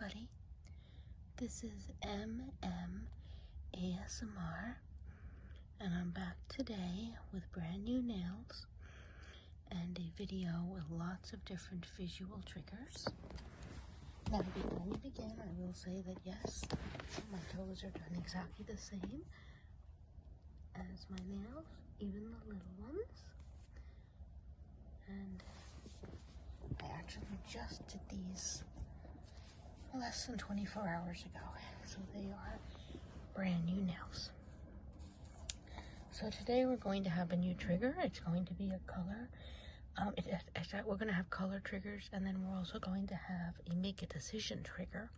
everybody. This is ASMR, and I'm back today with brand new nails and a video with lots of different visual triggers. Now, before we begin, I will say that yes, my toes are done exactly the same as my nails, even the little ones. And I actually just did these less than 24 hours ago, so they are brand new nails. So today we're going to have a new trigger. It's going to be a color. We're going to have color triggers, and then we're also going to have a make a decision trigger,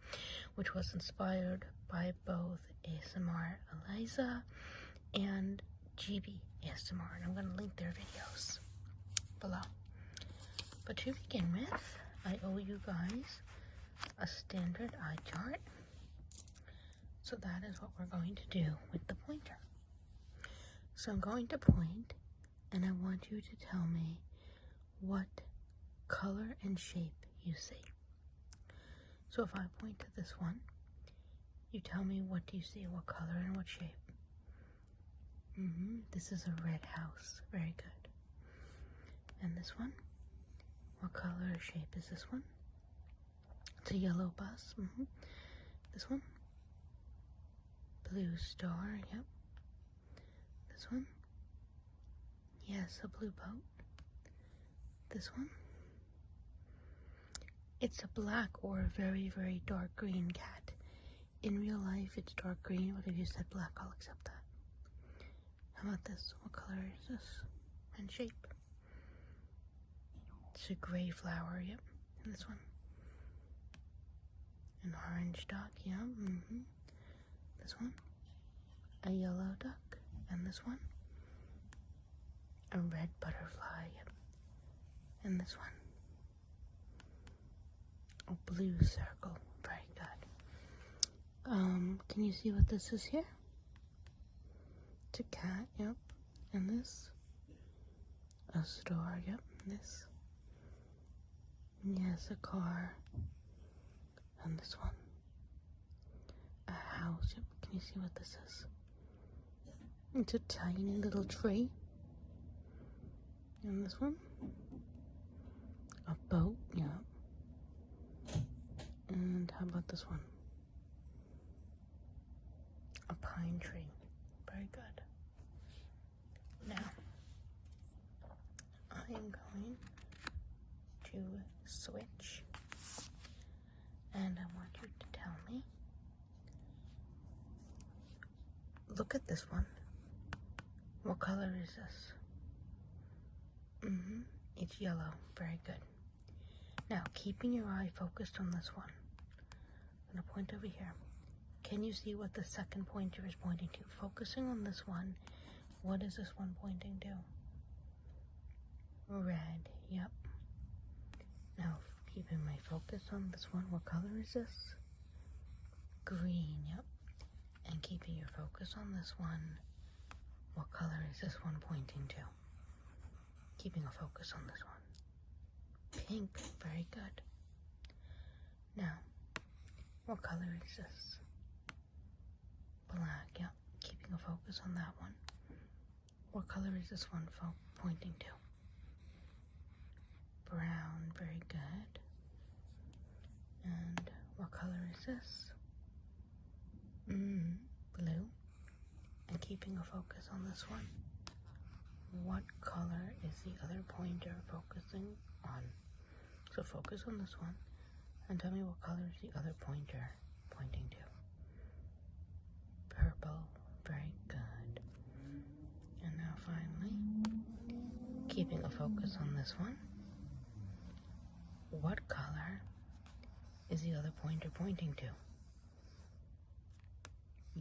which was inspired by both ASMR Eliza and Gibi ASMR, and I'm going to link their videos below. But to begin with, I owe you guys a standard eye chart. So that is what we're going to do with the pointer. So I'm going to point, and I want you to tell me what color and shape you see. So if I point to this one, you tell me what do you see, what color and what shape. This is a red house. Very good. And this one, what color or shape is this one? It's a yellow bus. This one, blue star. Yep. This one, yes, a blue boat. This one, it's a black or a very, very dark green cat. In real life, it's dark green, but if you said black, I'll accept that. How about this? What color is this? And shape? It's a gray flower. Yep. And this one, an orange duck. Yeah. This one, a yellow duck. And this one, a red butterfly. Yep. And this one, a blue circle. Very good. Can you see what this is here? It's a cat. Yep. And this, a star. Yep. This, yes, a car. And this one, a house. Yep. Can you see what this is? It's a tiny little tree. And this one, a boat. Yeah. And how about this one? A pine tree. Very good. Now, I am going to switch, and I want you to tell me, look at this one. What color is this? It's yellow. Very good. Now, keeping your eye focused on this one, I'm going to point over here. Can you see what the second pointer is pointing to? Focusing on this one, what is this one pointing to? Red. Yep. Now, keeping my focus on this one, what color is this? Green. Yep. And keeping your focus on this one, what color is this one pointing to? Keeping a focus on this one. Pink. Very good. Now, what color is this? Black. Yep. Keeping a focus on that one. What color is this one pointing to? Brown. Very good. And what color is this? Blue. And keeping a focus on this one, what color is the other pointer focusing on? So focus on this one and tell me what color is the other pointer pointing to. Purple. Very good. And now finally, keeping a focus on this one, what color is the other pointer pointing to?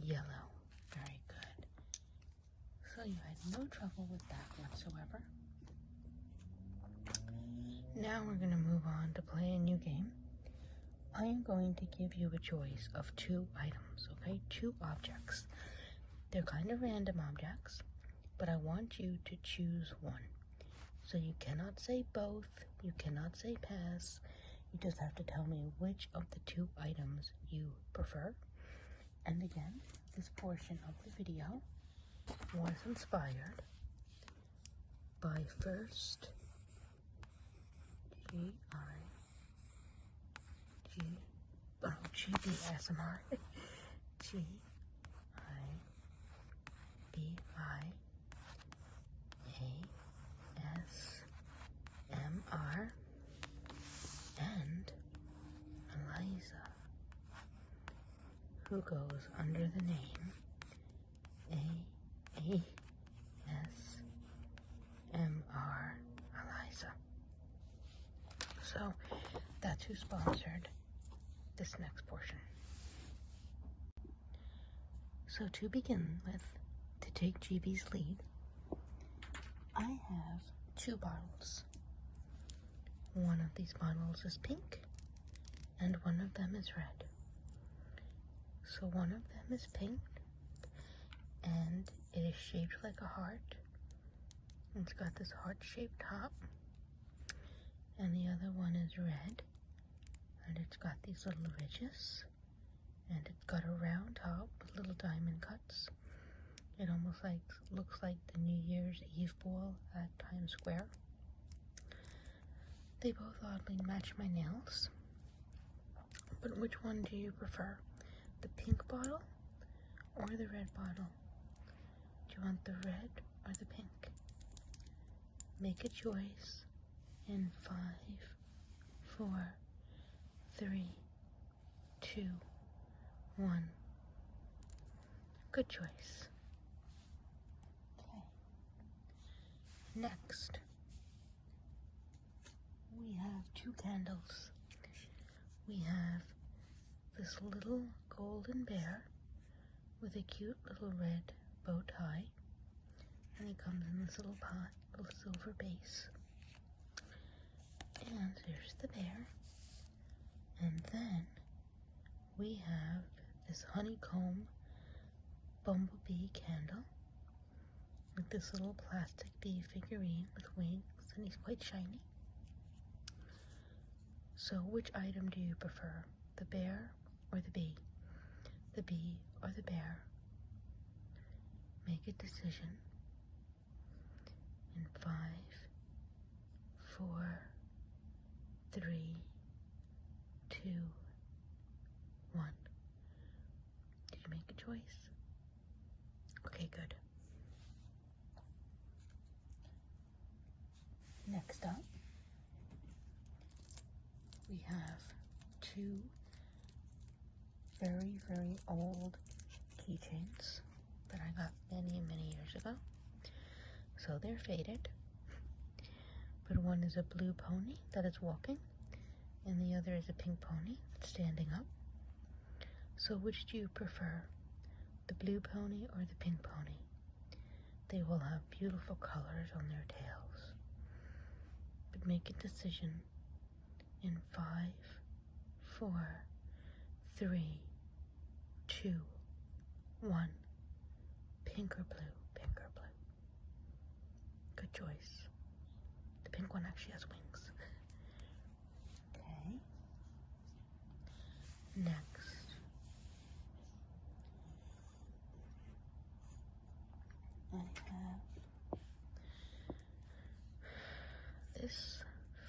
Yellow. Very good. So you had no trouble with that whatsoever. Now we're going to move on to play a new game. I am going to give you a choice of two items, okay? Two objects. They're kind of random objects, but I want you to choose one. So you cannot say both, you cannot say pass, You just have to tell me which of the two items you prefer. And again, this portion of the video was inspired by first Gibi ASMR. GIBIASMR and Eliza, who goes under the name ASMR Eliza. So that's who sponsored this next portion. So to begin with, to take Gibi's lead, I have 2 bottles. One of these bottles is pink, and one of them is red. So one of them is pink, and it is shaped like a heart. It's got this heart-shaped top. And the other one is red, and it's got these little ridges, and it's got a round top with little diamond cuts. It almost looks like the New Year's Eve ball at Times Square. They both oddly match my nails. But which one do you prefer? The pink bottle or the red bottle? Do you want the red or the pink? Make a choice in 5, 4, 3, 2, 1. Good choice. Okay. Next, we have 2 candles. We have this little golden bear with a cute little red bow tie, and it comes in this little pot, little silver base. And there's the bear. And then we have this honeycomb bumblebee candle with this little plastic bee figurine with wings, and he's quite shiny. So which item do you prefer? The bear or the bee? The bee or the bear? Make a decision in 5, 4, 3, 2, 1. Did you make a choice? Okay, good. Next up, we have 2 very, very old keychains that I got many, many years ago. So they're faded. But one is a blue pony that is walking, and the other is a pink pony that's standing up. So which do you prefer? The blue pony or the pink pony? They will have beautiful colors on their tails. But make a decision in 5, 4, 3, 2, 1. Pink or blue? Pink or blue? Good choice. The pink one actually has wings. Okay. Next, I have this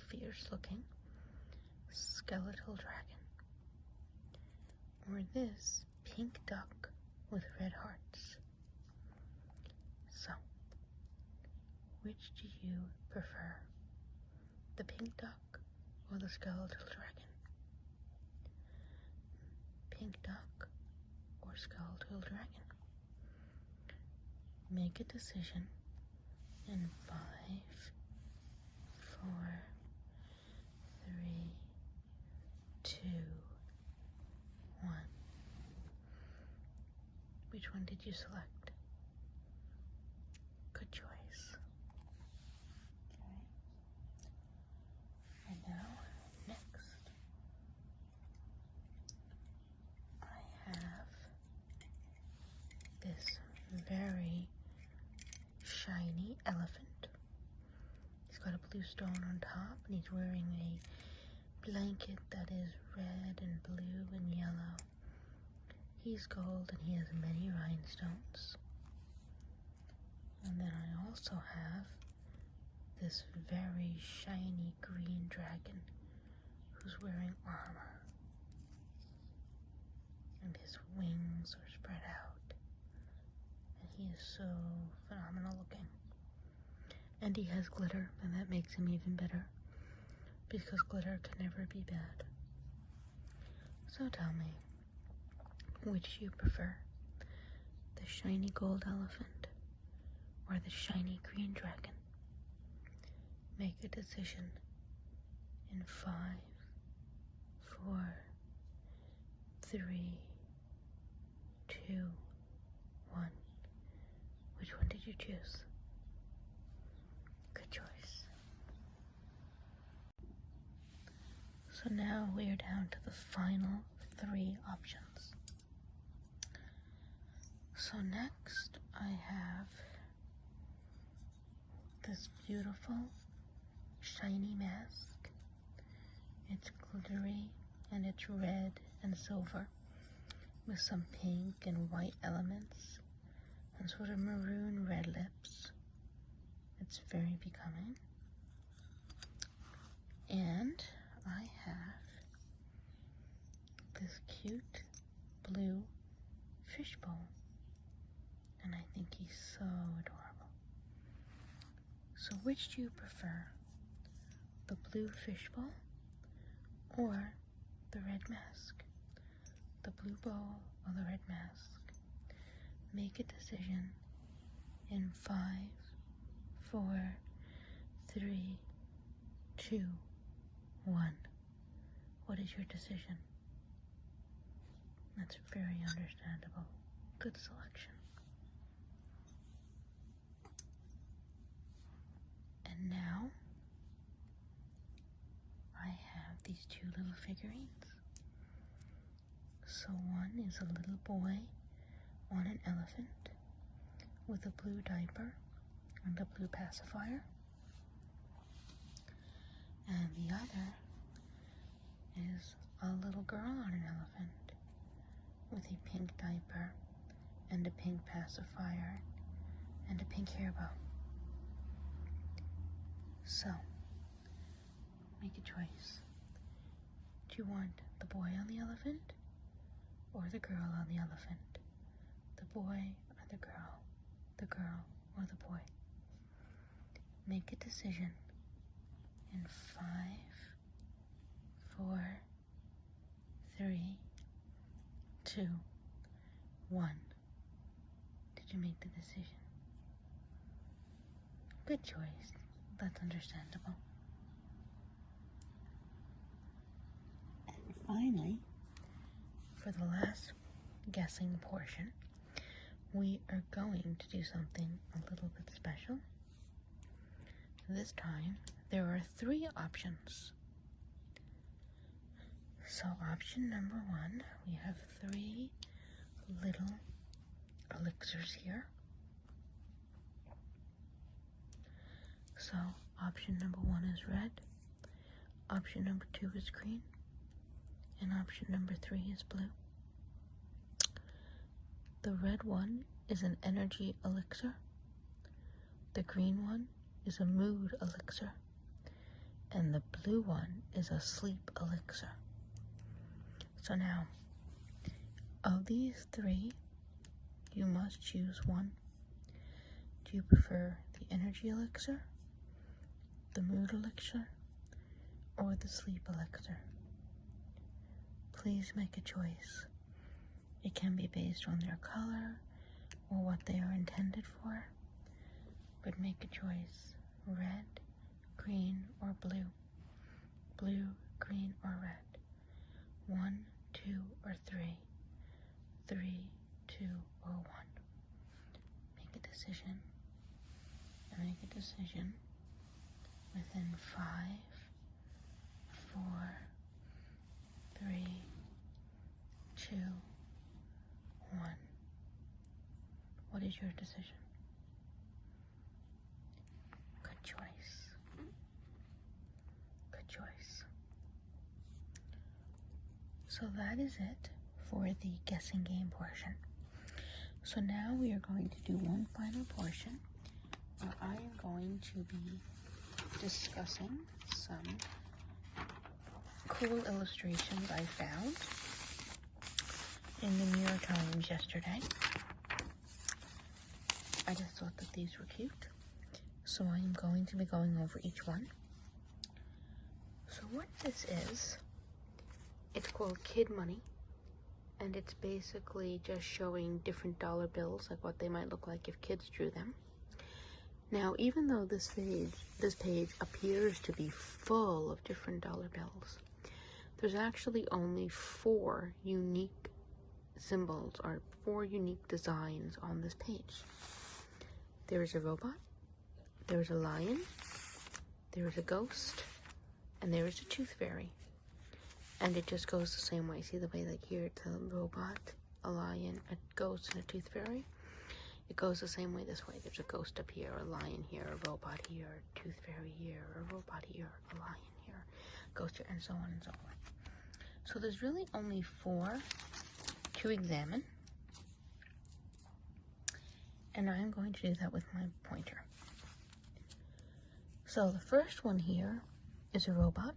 fierce looking skeletal dragon, or this pink duck with red hearts. So, which do you prefer? The pink duck or the skeletal dragon? Pink duck or skeletal dragon? Make a decision in 5, 4, 3, 2, 1. Which one did you select? Good choice. Okay. And now, next, I have this very shiny elephant. He's got a blue stone on top, and he's wearing a blanket that is red and blue and yellow. He's gold and he has many rhinestones. And then I also have this very shiny green dragon who's wearing armor. And his wings are spread out. And he is so phenomenal looking. And he has glitter, and that makes him even better. Because glitter can never be bad. So tell me, which do you prefer? The shiny gold elephant or the shiny green dragon? Make a decision in 5, 4, 3, 2, 1. Which one did you choose? Good choice. So now we are down to the final 3 options. So next I have this beautiful shiny mask. It's glittery and it's red and silver with some pink and white elements and sort of maroon red lips. It's very becoming. And I have this cute blue fishbowl. And I think he's so adorable. So which do you prefer? The blue fishbowl or the red mask? The blue bowl or the red mask? Make a decision in 5, 4, 3, 2, 1. What is your decision? That's very understandable. Good selection. And now I have these 2 little figurines. So one is a little boy on an elephant with a blue diaper and a blue pacifier. And the other is a little girl on an elephant with a pink diaper and a pink pacifier and a pink hair bow. So, make a choice. Do you want the boy on the elephant or the girl on the elephant? The boy or the girl or the boy? Make a decision in 5, 4, 3, 2, 1. Did you make the decision? Good choice. That's understandable. And finally, for the last guessing portion, we are going to do something a little bit special. This time, there are 3 options. So option number 1, we have 3 little elixirs here. So option number 1 is red, option number 2 is green, and option number 3 is blue. The red one is an energy elixir. The green one is a mood elixir. And the blue one is a sleep elixir. So now, of these 3, you must choose one. Do you prefer the energy elixir, the mood elixir, or the sleep elixir? Please make a choice. It can be based on their color or what they are intended for, but make a choice. Red, green, or blue. Blue, green, or red. 1, 2, or 3. 3, 2, or 1. Make a decision. And make a decision within 5, 4, 3, 2, 1. What is your decision? Good choice. Good choice. So that is it for the guessing game portion. So now we are going to do one final portion where I am going to be discussing some cool illustrations I found in the New York Times yesterday. I just thought that these were cute, so I am going to be going over each one. So what this is, it's called Kid Money, and it's basically just showing different dollar bills, like what they might look like if kids drew them. Now, even though this page appears to be full of different dollar bills, there's actually only 4 unique symbols or 4 unique designs on this page. There is a robot, there is a lion, there is a ghost, and there is a tooth fairy. And it just goes the same way. See the way, like here, it's a robot, a lion, a ghost, and a tooth fairy? It goes the same way this way. There's a ghost up here, a lion here, a robot here, a tooth fairy here, a robot here, a lion here, a ghost here, and so on and so on. So there's really only 4 to examine. And I'm going to do that with my pointer. So the first one here is a robot.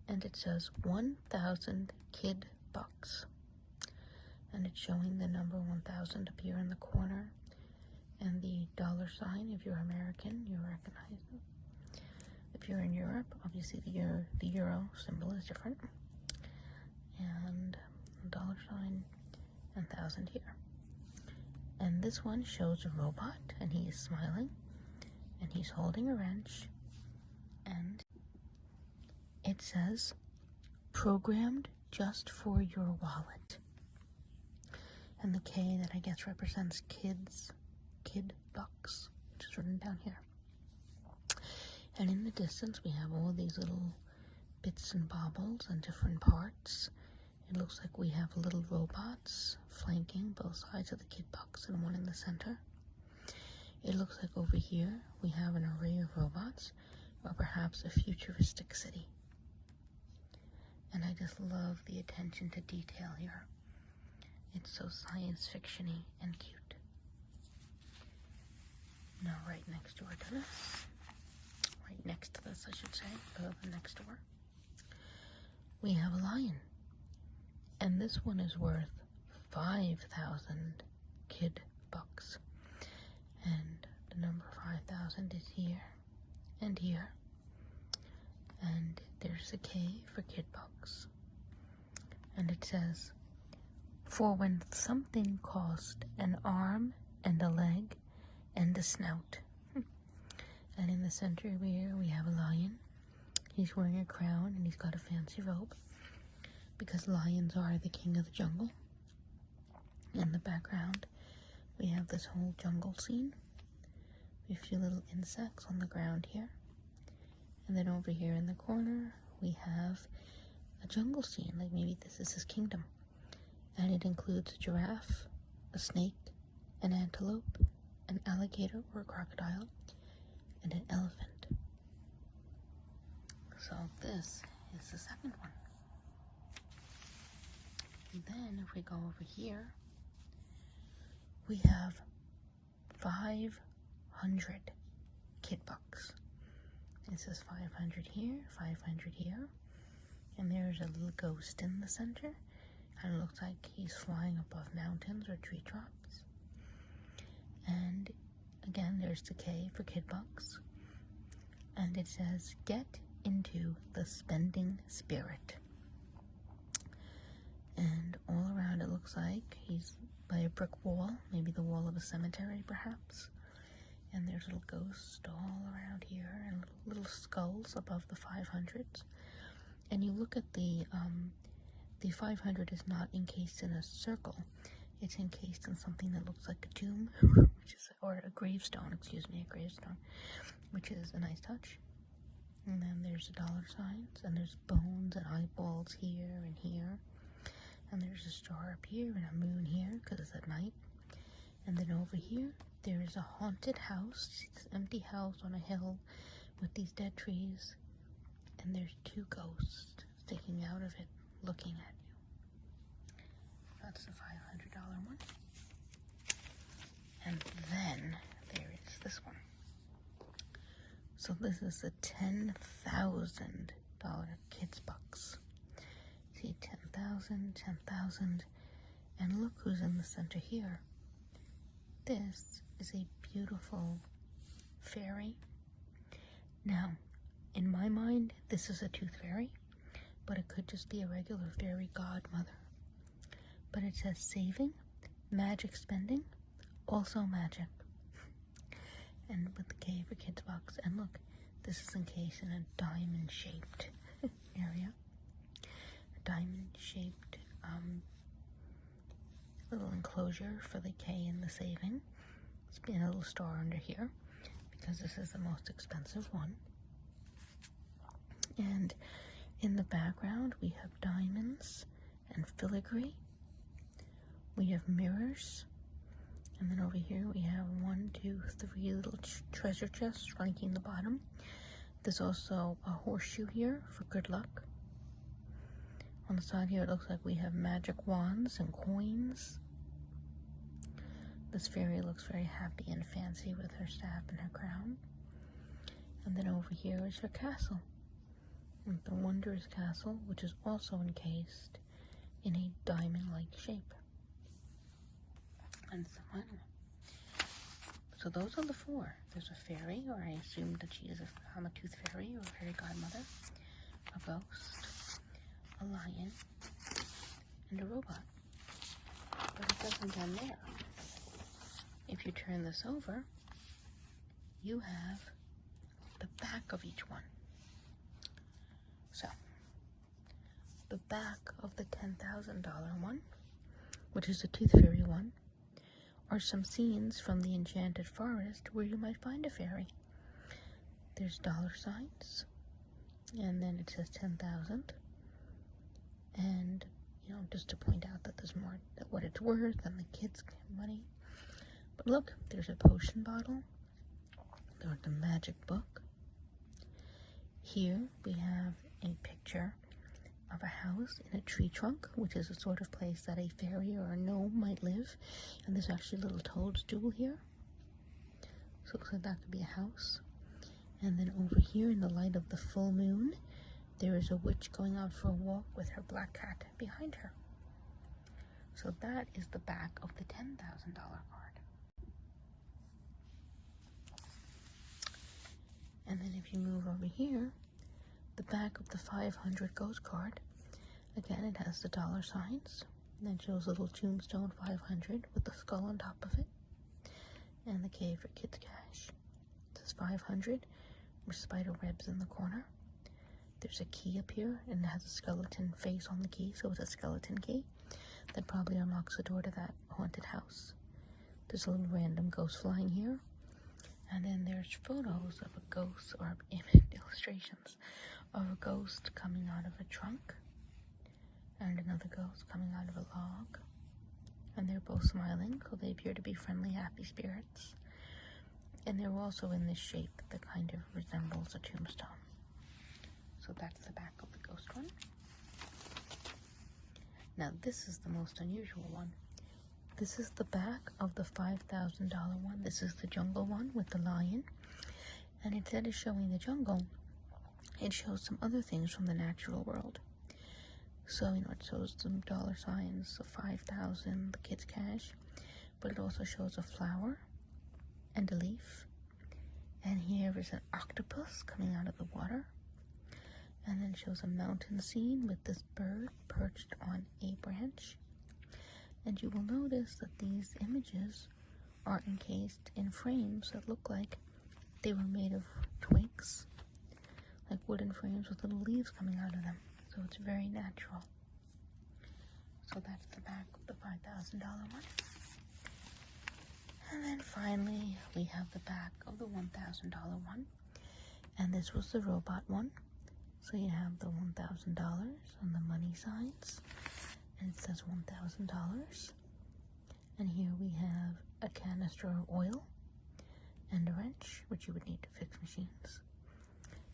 And it says 1,000 kid bucks. And it's showing the number 1,000 up here in the corner. And the dollar sign. If you're American, you recognize it. If you're in Europe, obviously the euro symbol is different. And dollar sign and 1,000 here. And this one shows a robot, and he is smiling. And he's holding a wrench. And it says, programmed just for your wallet. And the K that I guess represents kid bucks, which is written down here. And in the distance, we have all these little bits and bobbles and different parts. It looks like we have little robots flanking both sides of the kid bucks and one in the center. It looks like over here, we have an array of robots, or perhaps a futuristic city. And I just love the attention to detail here. It's so science fiction-y and cute. Now right next door to this, right next to this I should say, the next door, we have a lion. And this one is worth 5,000 kid bucks. And the number 5,000 is here and here. And there's a K for kid bucks. And it says, for when something cost an arm and a leg and a snout. And in the center here we have a lion. He's wearing a crown and he's got a fancy robe, because lions are the king of the jungle. In the background, we have this whole jungle scene. We have a few little insects on the ground here. And then over here in the corner, we have a jungle scene, like maybe this is his kingdom. And it includes a giraffe, a snake, an antelope, an alligator or a crocodile, and an elephant. So this is the second one. And then if we go over here, we have 500 kid bucks. It says 500 here, 500 here, and there's a little ghost in the center, and it looks like he's flying above mountains or tree tops. And again, there's the K for kid bucks, and it says, get into the spending spirit. And all around it looks like he's by a brick wall, maybe the wall of a cemetery perhaps. And there's little ghosts all around here and little skulls above the 500s. And you look at the 500 is not encased in a circle. It's encased in something that looks like a tomb, or a gravestone, a gravestone, which is a nice touch. And then there's the dollar signs, and there's bones and eyeballs here and here. And there's a star up here and a moon here, because it's at night. And then over here, there is a haunted house, this empty house on a hill with these dead trees. And there's 2 ghosts sticking out of it, looking at you. That's the $500 one. And then there is this one. So this is the $10,000 kids bucks. See, 10,000, 10,000, and look who's in the center here. This is a beautiful fairy. Now, in my mind, this is a tooth fairy, but it could just be a regular fairy godmother. But it says saving, magic spending, also magic. And with the K for kids box, and look, this is encased in a diamond-shaped area. A diamond-shaped little enclosure for the K and the saving. It's been a little star under here because this is the most expensive one. And in the background, we have diamonds and filigree. We have mirrors. And then over here we have 1, 2, 3 little treasure chests flanking the bottom. There's also a horseshoe here for good luck. On the side here it looks like we have magic wands and coins. This fairy looks very happy and fancy with her staff and her crown. And then over here is her castle. The wondrous castle, which is also encased in a diamond-like shape. And the final one. So those are the 4. There's a fairy, or I assume that she is a tooth fairy or a fairy godmother, a ghost, a lion, and a robot. But it doesn't end there. If you turn this over, you have the back of each one. So, the back of the $10,000 one, which is the tooth fairy one, are some scenes from the Enchanted Forest where you might find a fairy. There's dollar signs, and then it says 10,000, and just to point out that there's more than what it's worth and the kids get money. But look, there's a potion bottle. There's the magic book. Here we have a picture of a house in a tree trunk, which is a sort of place that a fairy or a gnome might live. And there's actually a little toadstool here. So it looks like that could be a house. And then over here in the light of the full moon, there is a witch going out for a walk with her black cat behind her. So that is the back of the $10,000 card. And then if you move over here, the back of the 500 ghost card, again it has the dollar signs, and then shows a little tombstone 500 with the skull on top of it, and the K for kids cash. It says 500 with spider webs in the corner. There's a key up here, and it has a skeleton face on the key, so it's a skeleton key that probably unlocks the door to that haunted house. There's a little random ghost flying here. And then there's photos of a ghost, or illustrations of a ghost coming out of a trunk, and another ghost coming out of a log. And they're both smiling, so they appear to be friendly, happy spirits. And they're also in this shape that kind of resembles a tombstone. So that's the back of the ghost one. Now this is the most unusual one. This is the back of the $5,000 one. This is the jungle one with the lion. And instead of showing the jungle, it shows some other things from the natural world. So, it shows some dollar signs, the 5,000, the kids' cash. But it also shows a flower and a leaf. And here is an octopus coming out of the water. And then it shows a mountain scene with this bird perched on a branch. And you will notice that these images are encased in frames that look like they were made of twigs, like wooden frames with little leaves coming out of them. So it's very natural. So that's the back of the $5,000 one. And then finally, we have the back of the $1,000 one. And this was the robot one. So you have the $1,000 and the money signs. And it says $1,000. And here we have a canister of oil and a wrench, which you would need to fix machines.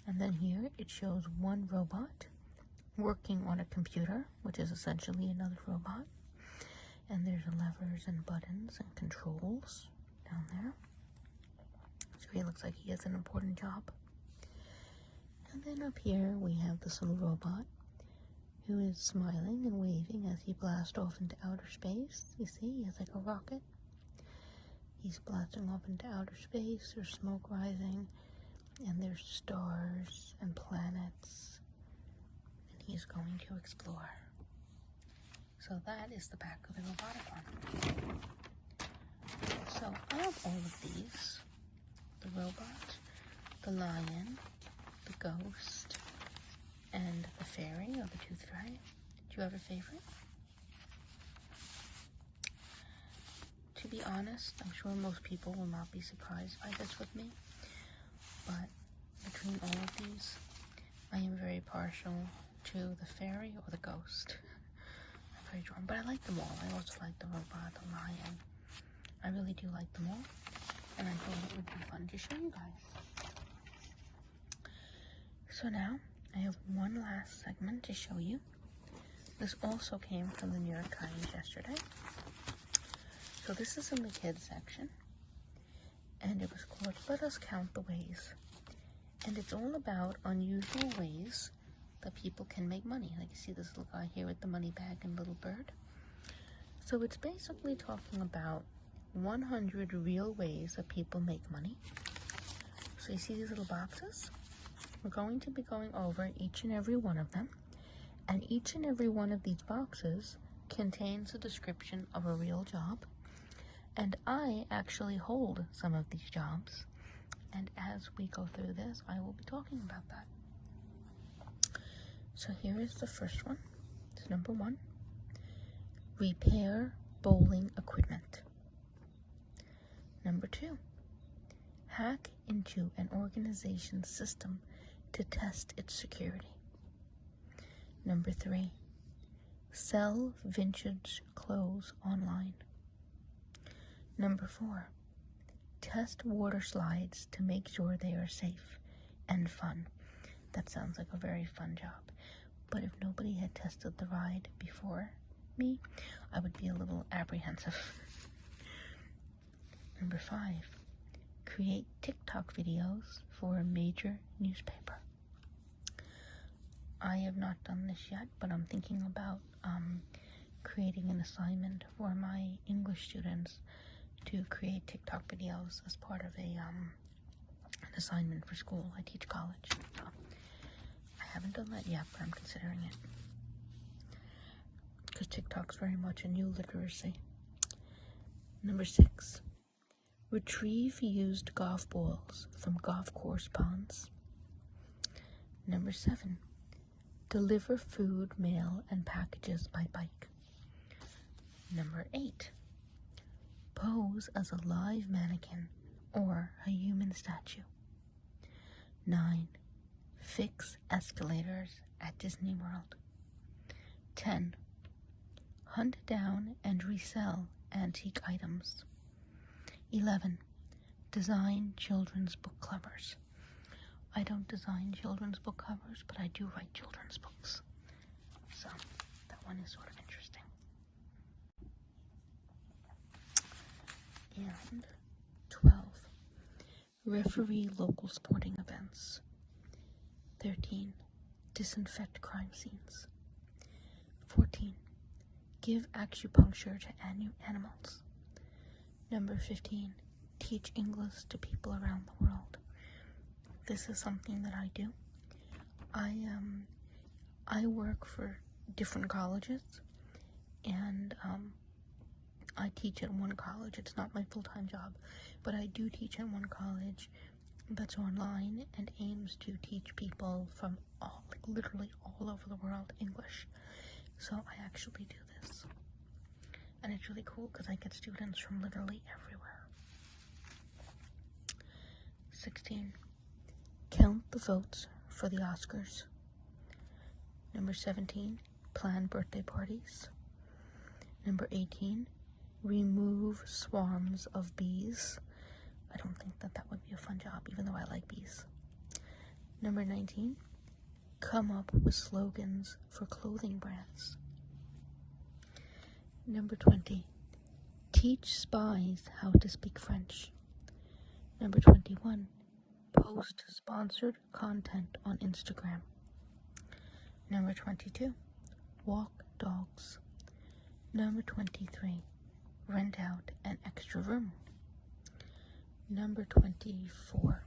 And then here it shows one robot, working on a computer, which is essentially another robot. And there's levers and buttons and controls down there. So he looks like he has an important job. And then up here we have this little robot who is smiling and waving as he blasts off into outer space. You see, he has like a rocket. He's blasting off into outer space. There's smoke rising, and there's stars and planets, and he's going to explore. So that is the back of the robotic arm. So of all of these, the robot, the lion, the ghost, and the fairy, or the tooth fairy, do you have a favorite? To be honest, I'm sure most people will not be surprised by this with me, but between all of these, I am very partial to the fairy or the ghost. I'm very drawn, but I like them all. I also like the robot, the lion. I really do like them all, and I thought it would be fun to show you guys. So now, I have one last segment to show you. This also came from the New York Times yesterday. So this is in the kids section, and it was called Let Us Count the Ways. And it's all about unusual ways that people can make money. Like you see this little guy here with the money bag and little bird. So it's basically talking about 100 real ways that people make money. So you see these little boxes? We're going to be going over each and every one of them. And each and every one of these boxes contains a description of a real job. And I actually hold some of these jobs. And as we go through this, I will be talking about that. So here is the first one. It's number 1. Repair bowling equipment. Number 2. Hack into an organization's system to test its security. Number 3. Sell vintage clothes online. Number 4. Test water slides to make sure they are safe and fun. That sounds like a very fun job. But if nobody had tested the ride before me, I would be a little apprehensive. Number 5. Create TikTok videos for a major newspaper. I have not done this yet, but I'm thinking about creating an assignment for my English students to create TikTok videos as part of an assignment for school. I teach college, so I haven't done that yet, but I'm considering it. Because TikTok's very much a new literacy. Number 6. Retrieve used golf balls from golf course ponds. Number 7. Deliver food, mail, and packages by bike. Number 8. Pose as a live mannequin or a human statue. 9. Fix escalators at Disney World. 10. Hunt down and resell antique items. 11. Design children's book covers. I don't design children's book covers, but I do write children's books. So that one is sort of interesting. And 12. Referee local sporting events. 13. Disinfect crime scenes. 14. Give acupuncture to animals. Number 15. Teach English to people around the world. This is something that I do. I work for different colleges, and I teach at one college. It's not my full-time job, but I do teach at one college that's online and aims to teach people from literally all over the world English. So I actually do this, and it's really cool because I get students from literally everywhere. 16. Count the votes for the Oscars. Number 17. Plan birthday parties. Number 18. Remove swarms of bees. I don't think that would be a fun job, even though I like bees. Number 19. come up with slogans for clothing brands. Number 20, teach spies how to speak French. Number 21, post sponsored content on Instagram. Number 22, walk dogs. Number 23, rent out an extra room. Number 24,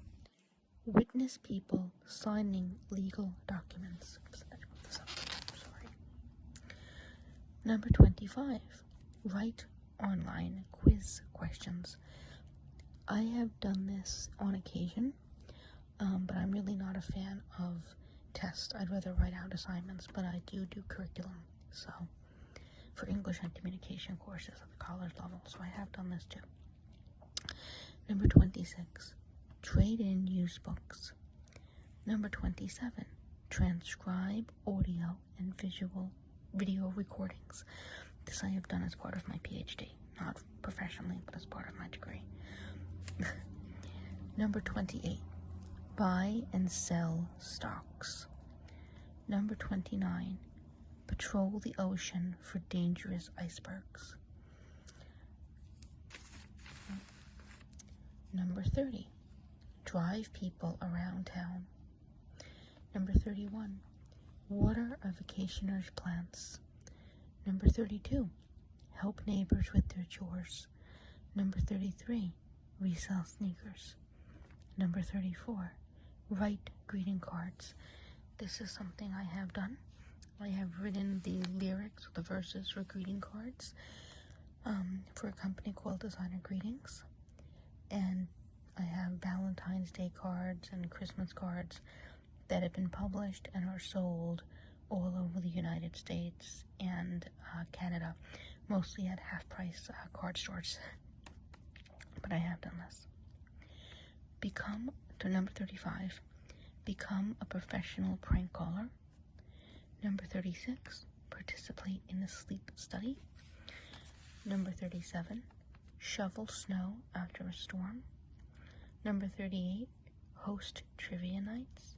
witness people signing legal documents. Number 25, write online quiz questions. I have done this on occasion, but I'm really not a fan of tests. I'd rather write out assignments, but I do curriculum, so for English and communication courses at the college level, so I have done this too. Number 26, trade in used books. Number 27, transcribe audio and video recordings. This I have done as part of my PhD, not professionally, but as part of my degree. Number 28, buy and sell stocks. Number 29, patrol the ocean for dangerous icebergs. Number 30, drive people around town. Number 31, water a vacationer's plants. Number 32, help neighbors with their chores. Number 33, resell sneakers. Number 34, write greeting cards. This is something I have done. I have written the lyrics, the verses for greeting cards for a company called Designer Greetings. And I have Valentine's Day cards and Christmas cards that have been published and are sold all over the United States and Canada, mostly at half-price card stores. But I have done this. Number 35, become a professional prank caller. Number 36, participate in a sleep study. Number 37, shovel snow after a storm. Number 38, host trivia nights.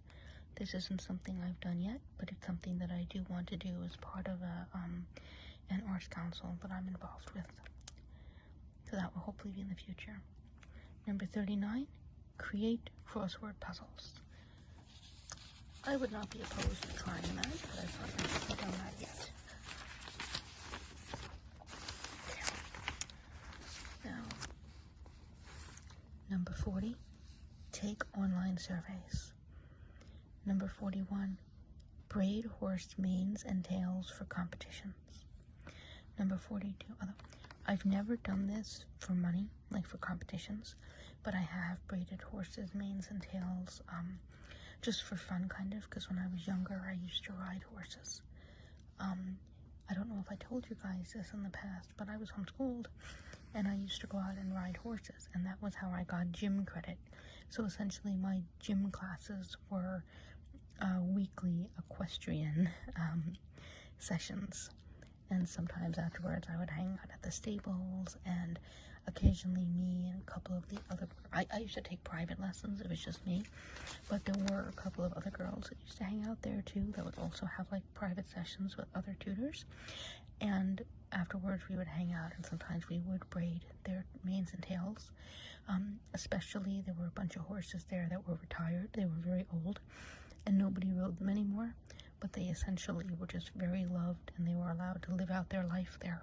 This isn't something I've done yet, but it's something that I do want to do as part of an arts council that I'm involved with. So that will hopefully be in the future. Number 39, create crossword puzzles. I would not be opposed to trying that, but I've not done that yet. Okay. Now, number 40, take online surveys. Number 41, braid horse manes and tails for competitions. Number 42, I've never done this for money, like for competitions, but I have braided horses' manes and tails, just for fun, kind of, because when I was younger, I used to ride horses. I don't know if I told you guys this in the past, but I was homeschooled, and I used to go out and ride horses, and that was how I got gym credit. So essentially, my gym classes were weekly equestrian sessions, and sometimes afterwards I would hang out at the stables, and occasionally me and a couple of the other, I used to take private lessons, it was just me, but there were a couple of other girls that used to hang out there too, that would also have like private sessions with other tutors, and afterwards we would hang out, and sometimes we would braid their manes and tails. Especially there were a bunch of horses there that were retired, they were very old, and nobody rode them anymore, but they essentially were just very loved, and they were allowed to live out their life there.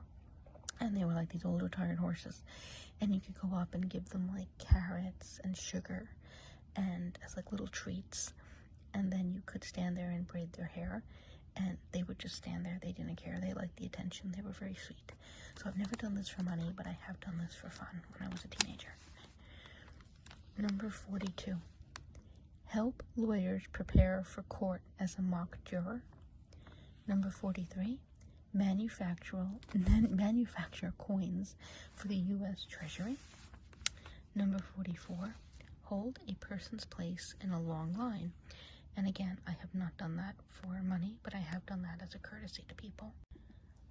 And they were like these old retired horses, and you could go up and give them like carrots and sugar and as like little treats, and then you could stand there and braid their hair, and they would just stand there. They didn't care. They liked the attention. They were very sweet. So I've never done this for money, but I have done this for fun when I was a teenager. Number 42, help lawyers prepare for court as a mock juror. Number 43, manufacture coins for the U.S. Treasury. Number 44, hold a person's place in a long line. And again, I have not done that for money, but I have done that as a courtesy to people.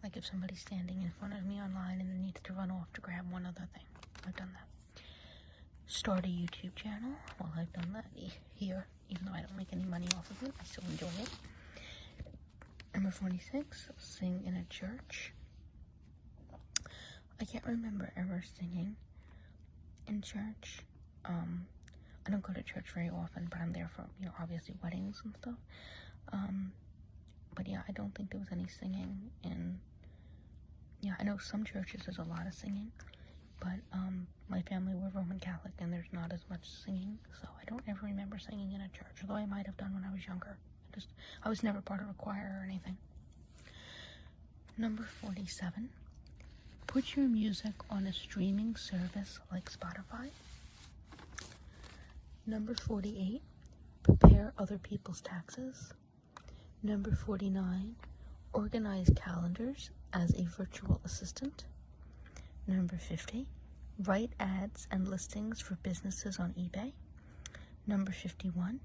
Like if somebody's standing in front of me online and needs to run off to grab one other thing, I've done that. Start a YouTube channel. Well, I've done that here even though I don't make any money off of it. I still enjoy it. Number 46, sing in a church. I can't remember ever singing in church. I don't go to church very often, but I'm there for, obviously weddings and stuff. But yeah, I don't think there was any singing in, I know some churches there's a lot of singing, but my family were Roman Catholic and there's not as much singing, so I don't ever remember singing in a church, although I might have done when I was younger. I was never part of a choir or anything. Number 47, put your music on a streaming service like Spotify. Number 48, prepare other people's taxes. Number 49, organize calendars as a virtual assistant. Number 50, write ads and listings for businesses on eBay. Number 51,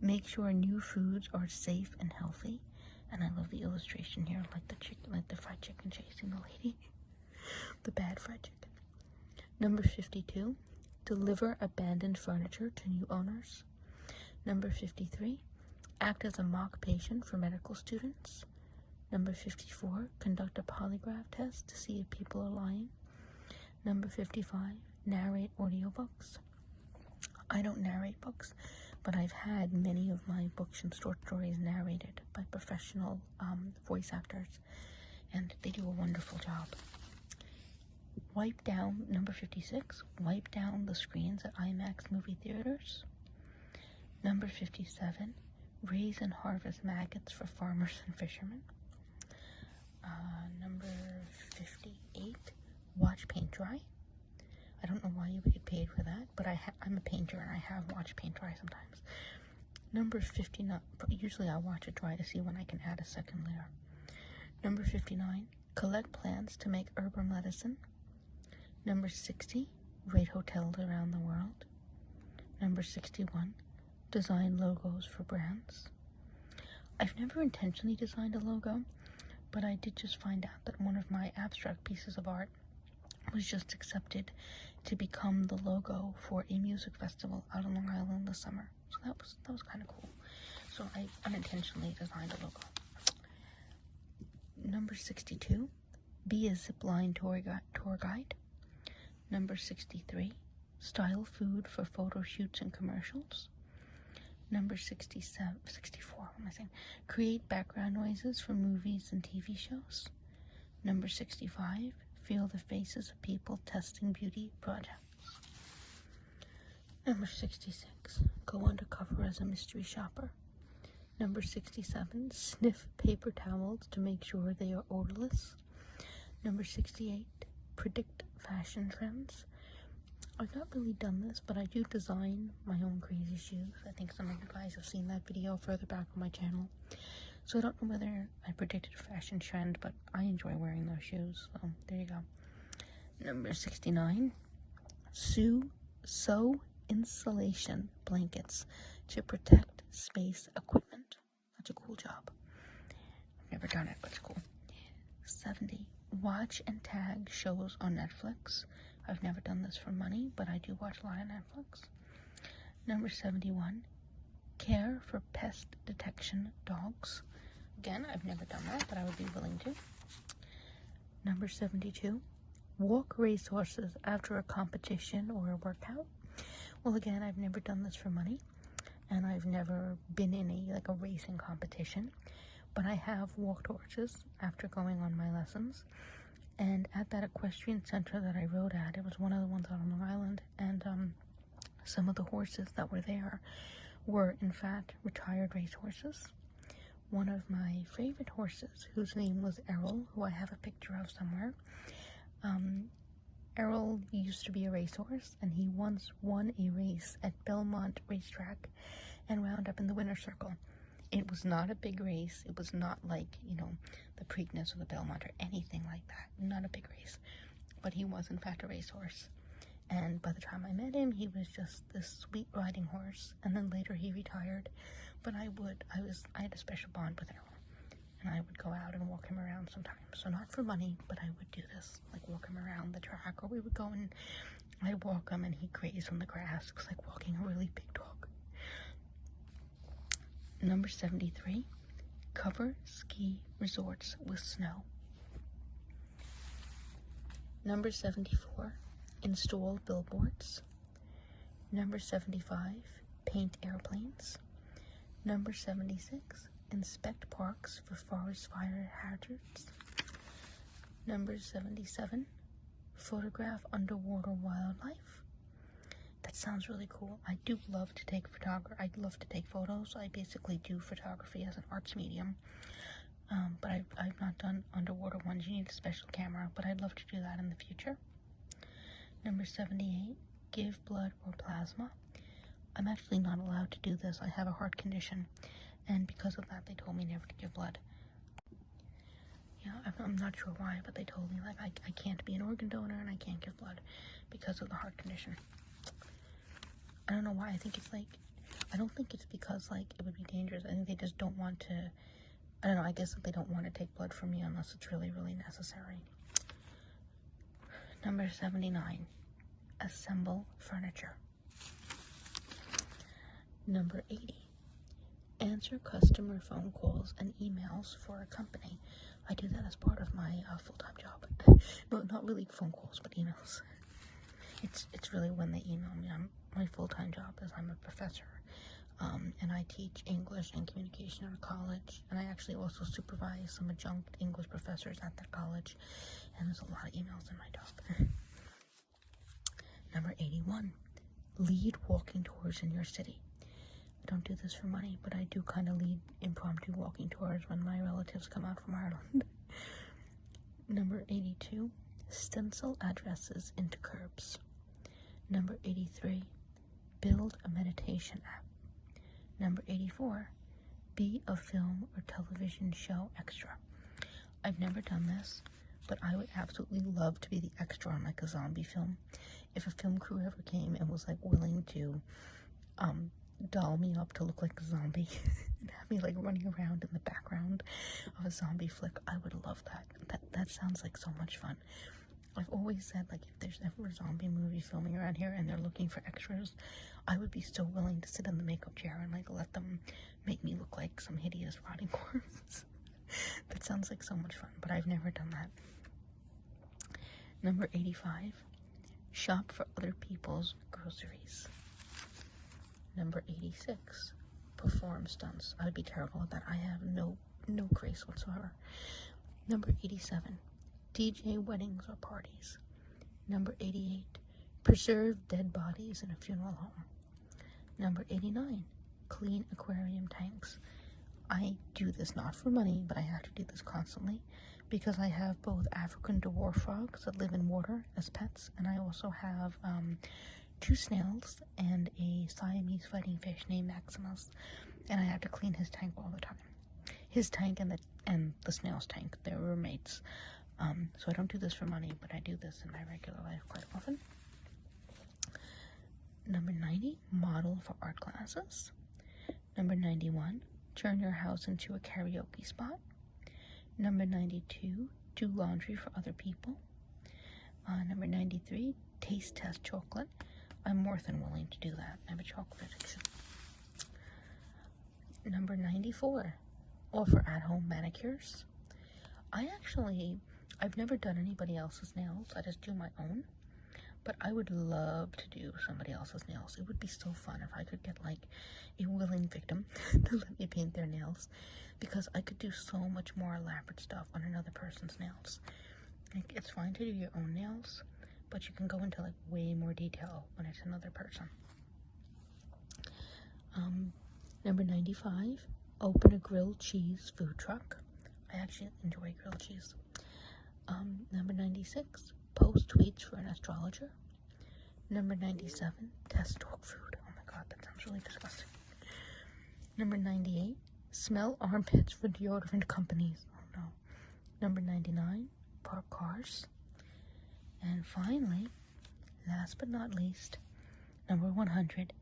make sure new foods are safe and healthy. And I love the illustration here, like the fried chicken chasing the lady. The bad fried chicken. Number 52, deliver abandoned furniture to new owners. Number 53, act as a mock patient for medical students. Number 54, conduct a polygraph test to see if people are lying. Number 55, narrate audiobooks. I don't narrate books, but I've had many of my books and short stories narrated by professional voice actors, and they do a wonderful job. Number 56, wipe down the screens at IMAX movie theaters. Number 57, raise and harvest maggots for farmers and fishermen. Number 58, watch paint dry. I don't know why you would get paid for that, but I'm a painter and I have watched paint dry sometimes. Number 59, usually I watch it dry to see when I can add a second layer. Number 59, collect plants to make herbal medicine. Number 60, rate hotels around the world. Number 61, design logos for brands. I've never intentionally designed a logo, but I did just find out that one of my abstract pieces of art was just accepted to become the logo for a music festival out on Long Island this summer. So that was kind of cool. So I unintentionally designed a logo. Number 62, be a zipline tour guide. Number 63, style food for photo shoots and commercials. Number 64, create background noises for movies and TV shows. Number 65, feel the faces of people testing beauty projects. Number 66, go undercover as a mystery shopper. Number 67, sniff paper towels to make sure they are odorless. Number 68, predict fashion trends. I've not really done this, but I do design my own crazy shoes. I think some of you guys have seen that video further back on my channel. So I don't know whether I predicted a fashion trend, but I enjoy wearing those shoes. So there you go. Number 69, sew insulation blankets to protect space equipment. That's a cool job. I've never done it, but it's cool. 70, watch and tag shows on Netflix. I've never done this for money, but I do watch a lot of Netflix. Number 71, care for pest detection dogs. Again, I've never done that, but I would be willing to. Number 72, walk racehorses after a competition or a workout. Well, again, I've never done this for money, and I've never been in a racing competition, but I have walked horses after going on my lessons. And at that equestrian center that I rode at, it was one of the ones out on Long Island, and some of the horses that were there were, in fact, retired racehorses. One of my favorite horses, whose name was Errol, who I have a picture of somewhere. Errol used to be a racehorse, and he once won a race at Belmont Racetrack and wound up in the winner's circle. It was not a big race. It was not like, the Preakness or the Belmont or anything like that. Not a big race. But he was, in fact, a racehorse. And by the time I met him, he was just this sweet riding horse. And then later he retired. But I had a special bond with Errol. And I would go out and walk him around sometimes. So not for money, but I would do this. Like walk him around the track. Or we would go and I'd walk him and he'd graze on the grass. It was like walking a really big dog. Number 73, cover ski resorts with snow. Number 74, install billboards. Number 75, paint airplanes. Number 76, inspect parks for forest fire hazards. Number 77, photograph underwater wildlife. That sounds really cool. I do love to take I love to take photos. I basically do photography as an arts medium. But I've not done underwater ones. You need a special camera, but I'd love to do that in the future. Number 78, give blood or plasma. I'm actually not allowed to do this. I have a heart condition, and because of that, they told me never to give blood. Yeah, I'm not sure why, but they told me, like, I can't be an organ donor and I can't give blood because of the heart condition. I don't know why. I don't think it's because, like, it would be dangerous. I think they just don't want to, I don't know, I guess that they don't want to take blood from me unless it's really, really necessary. Number 79, assemble furniture. Number 80, answer customer phone calls and emails for a company. I do that as part of my full-time job. No, not really phone calls, but emails. It's really when they email me. My full-time job is I'm a professor, and I teach English and communication at a college, and I actually also supervise some adjunct English professors at that college, and there's a lot of emails in my job. Number 81, lead walking tours in your city. I don't do this for money, but I do kind of lead impromptu walking tours when my relatives come out from Ireland. Number 82, stencil addresses into curbs. Number 83, build a meditation app. Number 84, be a film or television show extra. I've never done this, but I would absolutely love to be the extra on, like, a zombie film. If a film crew ever came and was, like, willing to doll me up to look like a zombie and have me, like, running around in the background of a zombie flick, I would love that. That sounds like so much fun. I've always said, like, if there's ever a zombie movie filming around here and they're looking for extras, I would be so willing to sit in the makeup chair and, like, let them make me look like some hideous rotting corpse. That sounds like so much fun, but I've never done that. Number 85, shop for other people's groceries. Number 86, perform stunts. I would be terrible at that. I have no grace whatsoever. Number 87, DJ weddings or parties. Number 88, preserve dead bodies in a funeral home. Number 89, clean aquarium tanks. I do this not for money, but I have to do this constantly because I have both African dwarf frogs that live in water as pets, and I also have 2 snails and a Siamese fighting fish named Maximus, and I have to clean his tank all the time. His tank and the snail's tank, they're roommates. So I don't do this for money, but I do this in my regular life quite often. Number 90, model for art classes. Number 91, turn your house into a karaoke spot. Number 92, do laundry for other people. Number 93, taste test chocolate. I'm more than willing to do that. I have a chocolate addiction. Number 94, offer at-home manicures. I've never done anybody else's nails. I just do my own. But I would love to do somebody else's nails. It would be so fun if I could get, like, a willing victim to let me paint their nails, because I could do so much more elaborate stuff on another person's nails. Like, it's fine to do your own nails, but you can go into, like, way more detail when it's another person. Number 95, open a grilled cheese food truck. I actually enjoy grilled cheese. Number 96, post tweets for an astrologer. Number 97, test dog food. Oh my god, that sounds really disgusting. Number 98, smell armpits for deodorant companies. Oh no. Number 99, park cars. And finally, last but not least, number 100,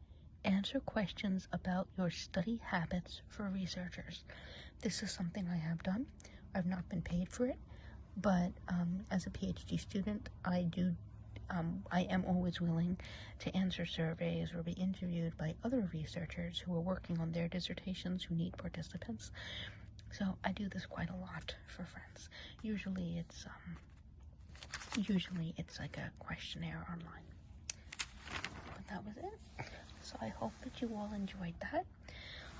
answer questions about your study habits for researchers. This is something I have done. I've not been paid for it, but as a PhD student, I do I am always willing to answer surveys or be interviewed by other researchers who are working on their dissertations who need participants. So I do this quite a lot for friends. Usually it's like a questionnaire online. But that was it. So I hope that you all enjoyed that.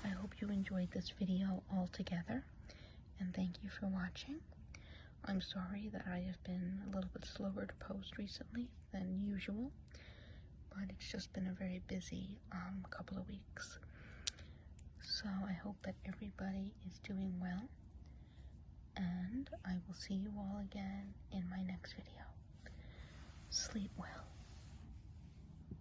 I hope you enjoyed this video altogether. And thank you for watching. I'm sorry that I have been a little bit slower to post recently than usual, but it's just been a very busy couple of weeks. So I hope that everybody is doing well, and I will see you all again in my next video. Sleep well.